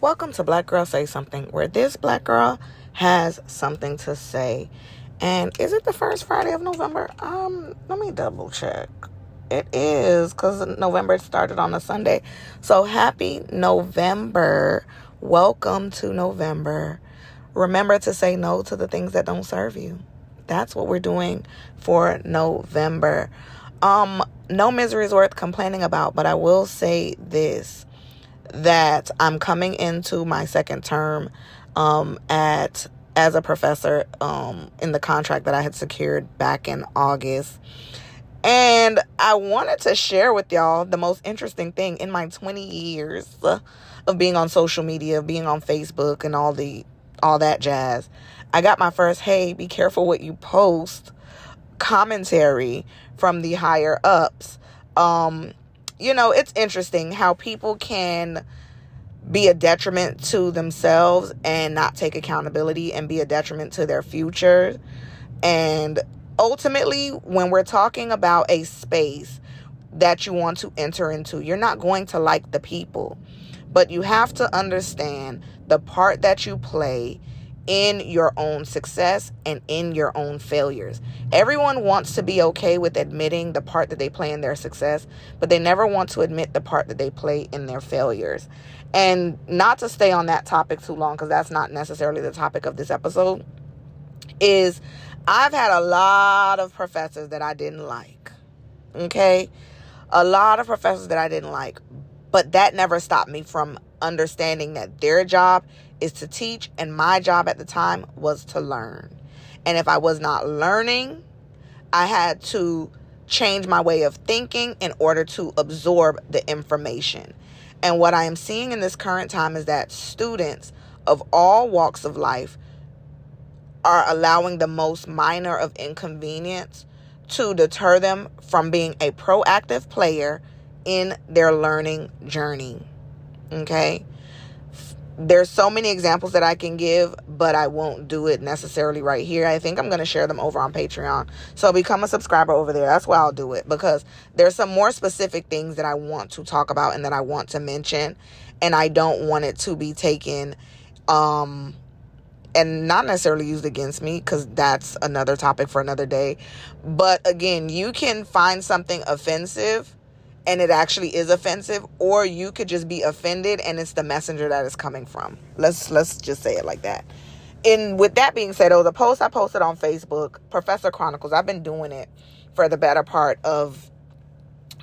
Welcome to Black Girl Say Something, where this black girl has something to say. And is it the first Friday of November? Let me double check. It is, because November started on a Sunday. So happy November. Welcome to November. Remember to say no to the things that don't serve you. That's what we're doing for November. No misery is worth complaining about, but I will say this, that I'm coming into my second term as a professor in the contract that I had secured back in August. And I wanted to share with y'all the most interesting thing in my 20 years of being on social media, of being on Facebook and all that jazz. I got my first, hey, be careful what you post commentary from the higher ups. It's interesting how people can be a detriment to themselves and not take accountability and be a detriment to their future. And ultimately, when we're talking about a space that you want to enter into, you're not going to like the people, but you have to understand the part that you play in your own success and in your own failures. Everyone wants to be okay with admitting the part that they play in their success, but they never want to admit the part that they play in their failures. And not to stay on that topic too long, because that's not necessarily the topic of this episode, is I've had a lot of professors that I didn't like. Okay? A lot of professors that I didn't like. But that never stopped me from understanding that their job is to teach, and my job at the time was to learn. And if I was not learning, I had to change my way of thinking in order to absorb the information. And what I am seeing in this current time is that students of all walks of life are allowing the most minor of inconvenience to deter them from being a proactive player in their learning journey. Okay? There's so many examples that I can give, but I won't do it necessarily right here. I think I'm going to share them over on Patreon. So become a subscriber over there. That's why I'll do it, because there's some more specific things that I want to talk about and that I want to mention, and I don't want it to be taken and not necessarily used against me, because that's another topic for another day. But again, you can find something offensive and it actually is offensive, or you could just be offended and it's the messenger that it's coming from. Let's just say it like that. And with that being said, the post I posted on Facebook, Professor Chronicles, I've been doing it for the better part of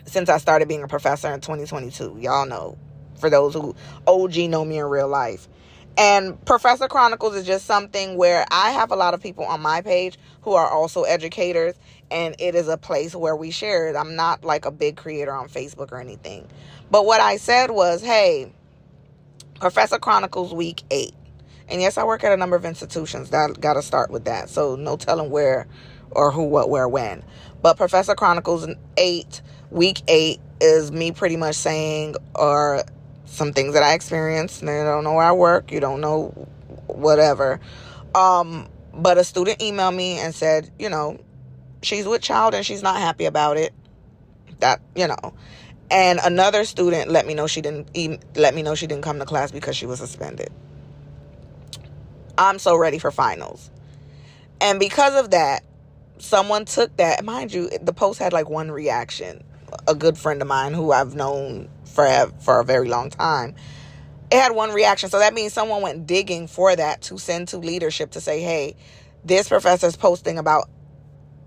since I started being a professor in 2022. Y'all know, for those who OG know me in real life. And Professor Chronicles is just something where I have a lot of people on my page who are also educators, and it is a place where we share it. I'm not like a big creator on Facebook or anything. But what I said was, hey, Professor Chronicles week 8. And yes, I work at a number of institutions. That got to start with that. So no telling where or who, what, where, when. But Professor Chronicles 8, week 8 is me pretty much saying, or some things that I experienced. And you don't know where I work. You don't know whatever. But a student emailed me and said, she's with child and she's not happy about it. And another student let me know she didn't come to class because she was suspended. I'm so ready for finals. And because of that, someone took that. Mind you, the post had like one reaction. A good friend of mine who I've known for a very long time. It had one reaction. So that means someone went digging for that to send to leadership to say, hey, this professor's posting about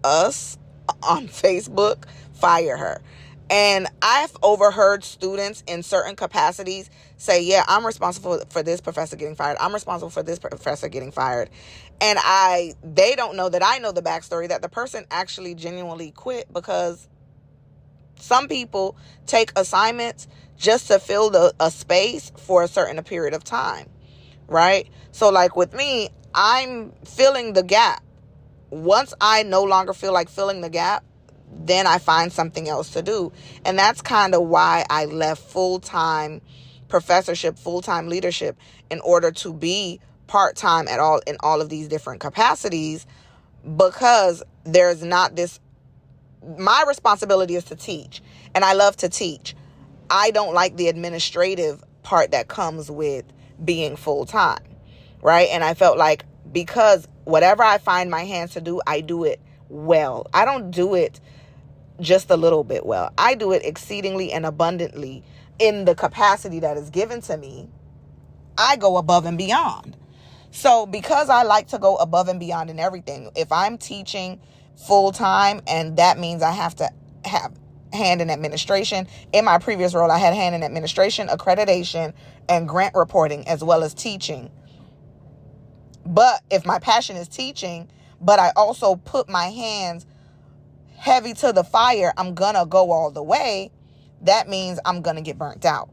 us on Facebook, fire her. And I've overheard students in certain capacities say, yeah, I'm responsible for this professor getting fired. I'm responsible for this professor getting fired. And they don't know that I know the backstory, that the person actually genuinely quit because some people take assignments just to fill a space for a certain period of time, right? So like with me, I'm filling the gap. Once I no longer feel like filling the gap, then I find something else to do. And that's kind of why I left full-time professorship, full-time leadership, in order to be part-time in all of these different capacities, because there's not this. My responsibility is to teach, and I love to teach. I don't like the administrative part that comes with being full time, right? And I felt like because whatever I find my hands to do, I do it well. I don't do it just a little bit well. I do it exceedingly and abundantly in the capacity that is given to me. I go above and beyond. So because I like to go above and beyond in everything, if I'm teaching full time, and that means I have to have hand in administration. In my previous role, I had hand in administration, accreditation, and grant reporting, as well as teaching. But if my passion is teaching, but I also put my hands heavy to the fire, I'm gonna go all the way. That means I'm gonna get burnt out,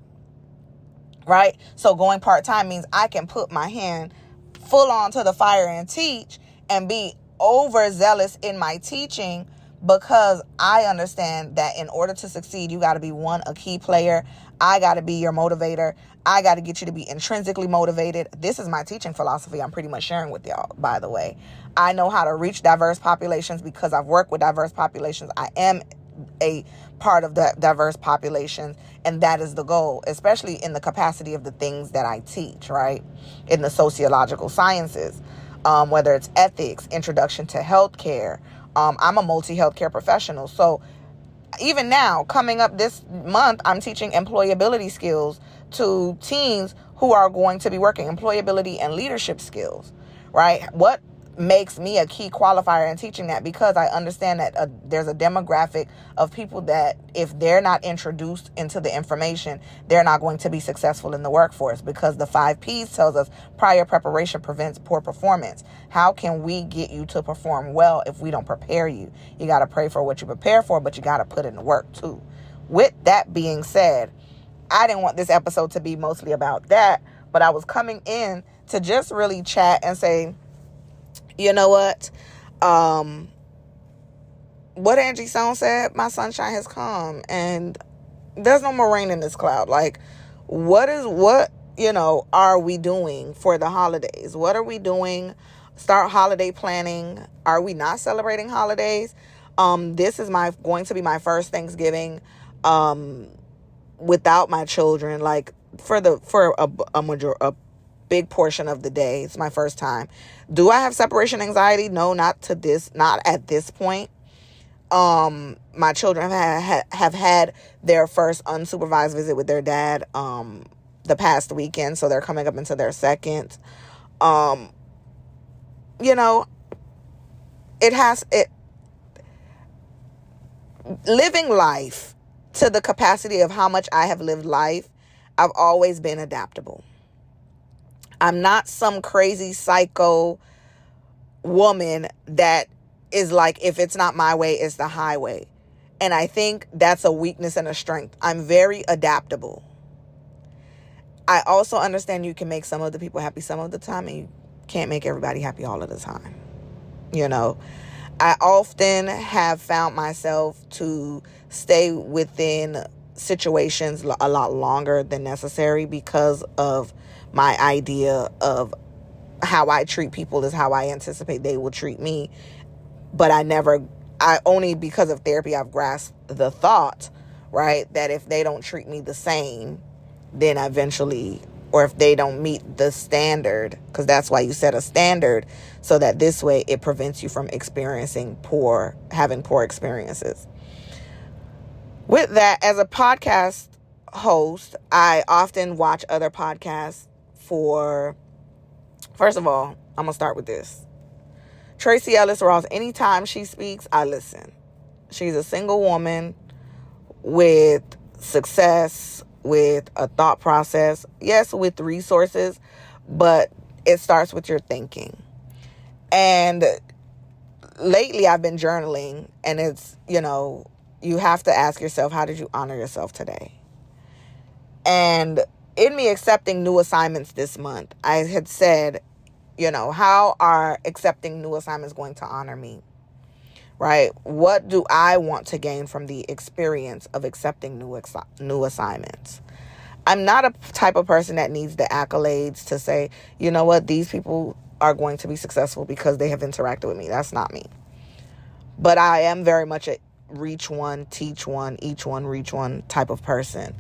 right? So going part-time means I can put my hand full on to the fire and teach and be overzealous in my teaching, because I understand that in order to succeed, you got to be a key player. I got to be your motivator. I got to get you to be intrinsically motivated. This is my teaching philosophy I'm pretty much sharing with y'all, by the way. I know how to reach diverse populations because I've worked with diverse populations. I am a part of the diverse populations, and that is the goal, especially in the capacity of the things that I teach, right? In the sociological sciences, whether it's ethics, introduction to healthcare. I'm a multi-healthcare professional. So even now, coming up this month, I'm teaching employability skills to teens who are going to be working, employability and leadership skills, right? What makes me a key qualifier in teaching that? Because I understand that there's a demographic of people that if they're not introduced into the information, they're not going to be successful in the workforce, because the 5 P's tells us prior preparation prevents poor performance. How can we get you to perform well if we don't prepare you? You got to pray for what you prepare for, but you got to put in the work too. With that being said, I didn't want this episode to be mostly about that, but I was coming in to just really chat and say, you know what? What Angie Stone said, my sunshine has come and there's no more rain in this cloud. Like, what are we doing for the holidays? What are we doing? Start holiday planning. Are we not celebrating holidays? This is going to be my first Thanksgiving, without my children, like for a big portion of the day. It's my first time. Do I have separation anxiety? No, not at this point. My children have had their first unsupervised visit with their dad the past weekend, so they're coming up into their second. Living life to the capacity of how much I have lived life, I've always been adaptable. I'm not some crazy psycho woman that is like, if it's not my way, it's the highway. And I think that's a weakness and a strength. I'm very adaptable. I also understand you can make some of the people happy some of the time, and you can't make everybody happy all of the time. I often have found myself to stay within situations a lot longer than necessary because of my idea of how I treat people is how I anticipate they will treat me. But only because of therapy, I've grasped the thought, right, that if they don't treat me the same, then eventually, or if they don't meet the standard, because that's why you set a standard, so that this way it prevents you from having poor experiences. With that, as a podcast host, I often watch other podcasts first of all, I'm going to start with this. Tracee Ellis Ross, anytime she speaks, I listen. She's a single woman with success, with a thought process, yes, with resources, but it starts with your thinking. And lately I've been journaling, and it's, you have to ask yourself, how did you honor yourself today? And in me accepting new assignments this month, I had said, how are accepting new assignments going to honor me? Right? What do I want to gain from the experience of accepting new assignments? I'm not a type of person that needs the accolades to say, you know what, these people are going to be successful because they have interacted with me. That's not me. But I am very much a reach one, teach one, each one, reach one type of person.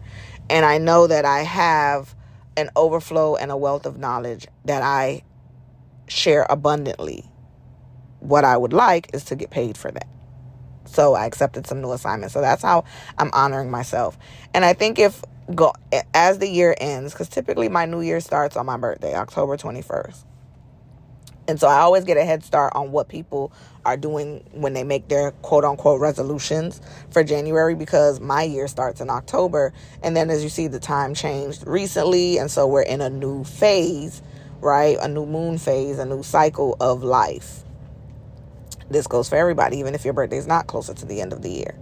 And I know that I have an overflow and a wealth of knowledge that I share abundantly. What I would like is to get paid for that. So I accepted some new assignments. So that's how I'm honoring myself. And I think as the year ends, because typically my new year starts on my birthday, October 21st. And so I always get a head start on what people are doing when they make their quote unquote resolutions for January, because my year starts in October. And then as you see, the time changed recently. And so we're in a new phase, right? A new moon phase, a new cycle of life. This goes for everybody, even if your birthday is not closer to the end of the year.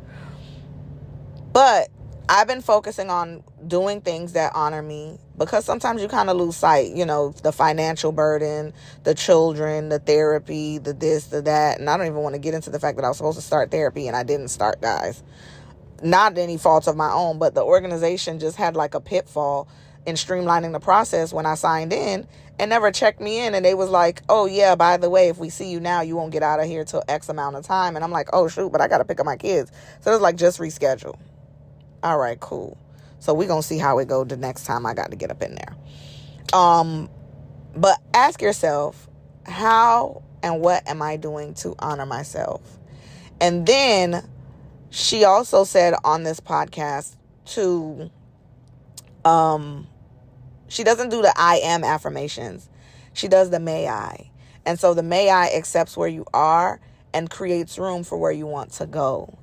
But I've been focusing on doing things that honor me, because sometimes you kind of lose sight, the financial burden, the children, the therapy, the this, the that. And I don't even want to get into the fact that I was supposed to start therapy and I didn't start, guys. Not any fault of my own, but the organization just had like a pitfall in streamlining the process when I signed in and never checked me in. And they was like, oh yeah, by the way, if we see you now, you won't get out of here till X amount of time. And I'm like, oh shoot, but I got to pick up my kids. So it was like, just reschedule. All right, cool. So we're going to see how it go the next time I got to get up in there. But ask yourself, how and what am I doing to honor myself? And then she also said on this podcast she doesn't do the I am affirmations. She does the may I. And so the may I accepts where you are and creates room for where you want to go.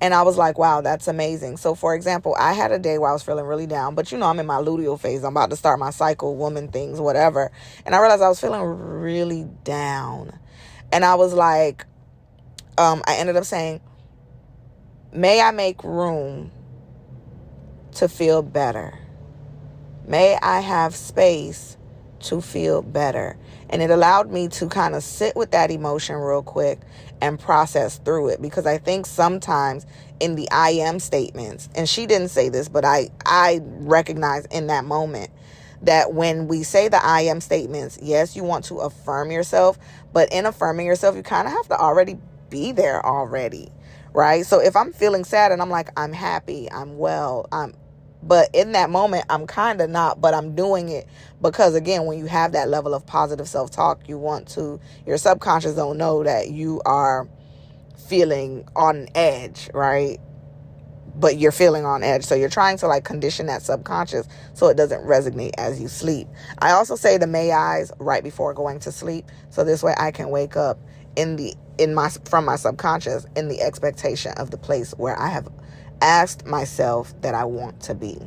And I was like, wow, that's amazing. So, for example, I had a day where I was feeling really down. But, I'm in my luteal phase. I'm about to start my cycle, woman things, whatever. And I realized I was feeling really down. And I was like, I ended up saying, may I make room to feel better? May I have space to feel better? And it allowed me to kind of sit with that emotion real quick and process through it. Because I think sometimes in the I am statements, and she didn't say this, but I recognize in that moment that when we say the I am statements, yes, you want to affirm yourself, but in affirming yourself, you kind of have to already be there already, right? So if I'm feeling sad and I'm like, I'm happy, I'm well, but in that moment, I'm kind of not, but I'm doing it because, again, when you have that level of positive self-talk, your subconscious don't know that you are feeling on edge, right? But you're feeling on edge. So you're trying to like condition that subconscious so it doesn't resonate as you sleep. I also say the may I's right before going to sleep. So this way I can wake up from my subconscious in the expectation of the place where I have asked myself that I want to be.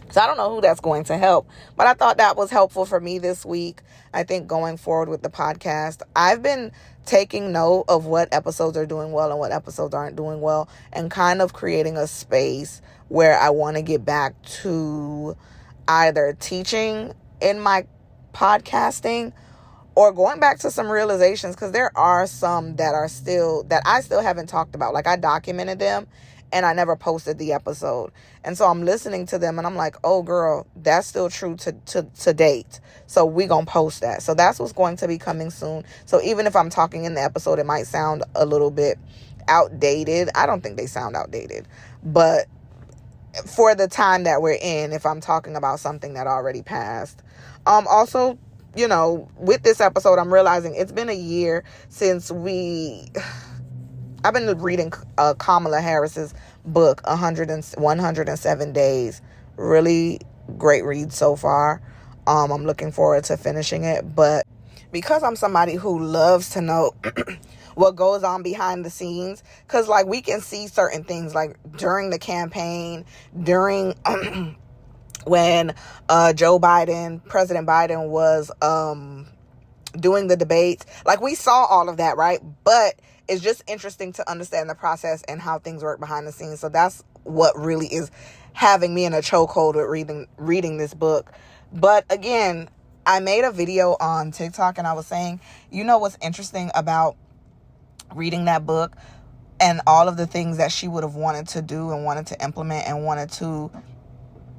So I don't know who that's going to help, but I thought that was helpful for me this week. I think going forward with the podcast, I've been taking note of what episodes are doing well and what episodes aren't doing well, and kind of creating a space where I want to get back to either teaching in my podcasting or going back to some realizations, because there are some that I still haven't talked about. Like I documented them and I never posted the episode. And so I'm listening to them and I'm like, oh girl, that's still true to date. So we gonna post that. So that's what's going to be coming soon. So even if I'm talking in the episode, it might sound a little bit outdated. I don't think they sound outdated. But for the time that we're in, if I'm talking about something that already passed. Also, with this episode, I'm realizing it's been a year since I've been reading Kamala Harris's book, 107 Days. Really great read so far. I'm looking forward to finishing it. But because I'm somebody who loves to know what goes on behind the scenes, because like we can see certain things like during the campaign, during when President Biden was doing the debates, like we saw all of that, right? But it's just interesting to understand the process and how things work behind the scenes. So that's what really is having me in a chokehold with reading this book. But again, I made a video on TikTok and I was saying, what's interesting about reading that book and all of the things that she would have wanted to do and wanted to implement and wanted to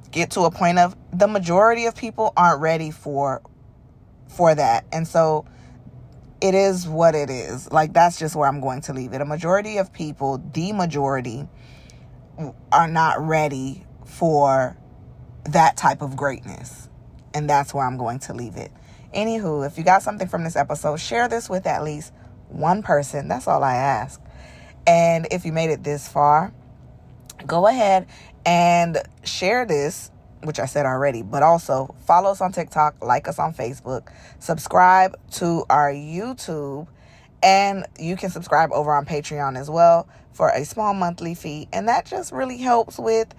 get to a point of, the majority of people aren't ready for that. And so it is what it is. Like, that's just where I'm going to leave it. A majority of people, the majority, are not ready for that type of greatness. And that's where I'm going to leave it. Anywho, if you got something from this episode, share this with at least one person. That's all I ask. And if you made it this far, go ahead and share this, which I said already, but also follow us on TikTok, like us on Facebook, subscribe to our YouTube, and you can subscribe over on Patreon as well for a small monthly fee. And that just really helps with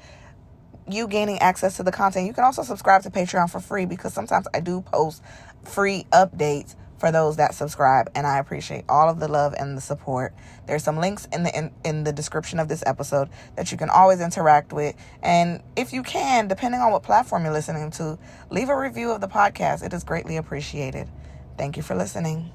you gaining access to the content. You can also subscribe to Patreon for free, because sometimes I do post free updates for those that subscribe, and I appreciate all of the love and the support. There's some links in the description of this episode that you can always interact with. And if you can, depending on what platform you're listening to, leave a review of the podcast. It is greatly appreciated. Thank you for listening.